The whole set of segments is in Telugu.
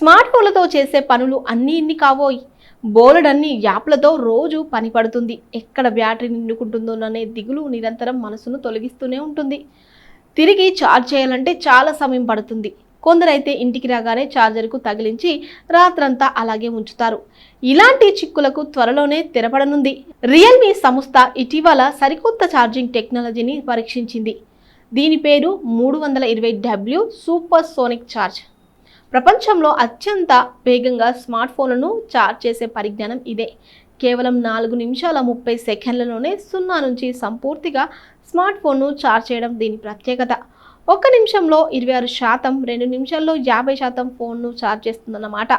స్మార్ట్ ఫోన్లతో చేసే పనులు అన్నీ ఇన్ని కావోయ్. బోలెడన్ని యాప్లతో రోజు పని పడుతుంది. ఎక్కడ బ్యాటరీ నిండుకుంటుందోననే దిగులు నిరంతరం మనసును తొలగిస్తూనే ఉంటుంది. తిరిగి ఛార్జ్ చేయాలంటే చాలా సమయం పడుతుంది. కొందరైతే ఇంటికి రాగానే ఛార్జర్కు తగిలించి రాత్రంతా అలాగే ఉంచుతారు. ఇలాంటి చిక్కులకు త్వరలోనే తెరపడనుంది. రియల్మీ సంస్థ ఇటీవల సరికొత్త ఛార్జింగ్ టెక్నాలజీని పరీక్షించింది. దీని పేరు 320W సూపర్ సోనిక్ ఛార్జ్. ప్రపంచంలో అత్యంత వేగంగా స్మార్ట్ ఫోన్లను ఛార్జ్ చేసే పరిజ్ఞానం ఇదే. కేవలం 4 నిమిషాల 30 సెకండ్లలోనే 0 నుంచి సంపూర్తిగా స్మార్ట్ ఫోన్ను ఛార్జ్ చేయడం దీని ప్రత్యేకత. 1 నిమిషంలో 26%, 2 నిమిషాల్లో 50% ఫోన్ను ఛార్జ్ చేస్తుందన్నమాట.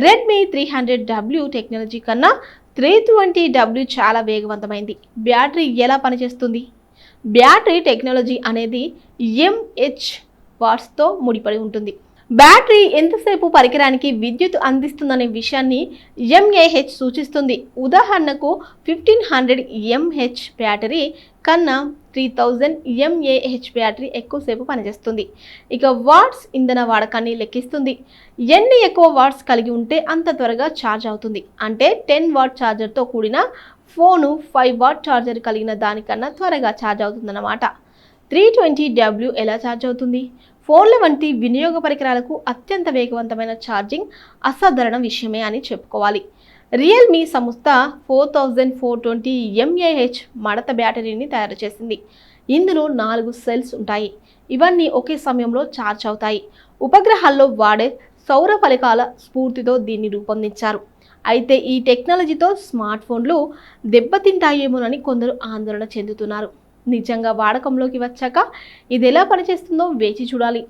రెడ్మీ 300W టెక్నాలజీ కన్నా 320W చాలా వేగవంతమైంది. బ్యాటరీ ఎలా పనిచేస్తుంది? బ్యాటరీ టెక్నాలజీ అనేది ఎంఏహెచ్ వాట్స్తో ముడిపడి ఉంటుంది. బ్యాటరీ ఎంతసేపు పరికరానికి విద్యుత్ అందిస్తుందనే విషయాన్ని ఎంఏహెచ్ సూచిస్తుంది. ఉదాహరణకు 1500 ఎంహెచ్ బ్యాటరీ కన్నా 3000 ఎంఏహెచ్ బ్యాటరీ ఎక్కువసేపు పనిచేస్తుంది. ఇక వాట్స్ ఇంధన వాడకాన్ని లెక్కిస్తుంది. ఎన్ని ఎక్కువ వాట్స్ కలిగి ఉంటే అంత త్వరగా ఛార్జ్ అవుతుంది. అంటే 10 వాట్ ఛార్జర్తో కూడిన ఫోను 5 వాట్ ఛార్జర్ కలిగిన దానికన్నా త్వరగా ఛార్జ్ అవుతుందన్నమాట. 320W ఎలా ఛార్జ్ అవుతుంది? ఫోన్ల వంటి వినియోగ పరికరాలకు అత్యంత వేగవంతమైన ఛార్జింగ్ అసాధారణ విషయమే అని చెప్పుకోవాలి. రియల్మీ సంస్థ 4420 ఎంఏహెచ్ మడత బ్యాటరీని తయారు చేసింది. ఇందులో 4 సెల్స్ ఉంటాయి. ఇవన్నీ ఒకే సమయంలో ఛార్జ్ అవుతాయి. ఉపగ్రహాల్లో వాడే సౌర ఫలకాల స్ఫూర్తితో దీన్ని రూపొందించారు. అయితే ఈ టెక్నాలజీతో స్మార్ట్ ఫోన్లు దెబ్బతింటాయేమోనని కొందరు ఆందోళన చెందుతున్నారు. నిజంగా వాడకంలోకి వచ్చాక ఇది ఎలా పనిచేస్తుందో వేచి చూడాలి.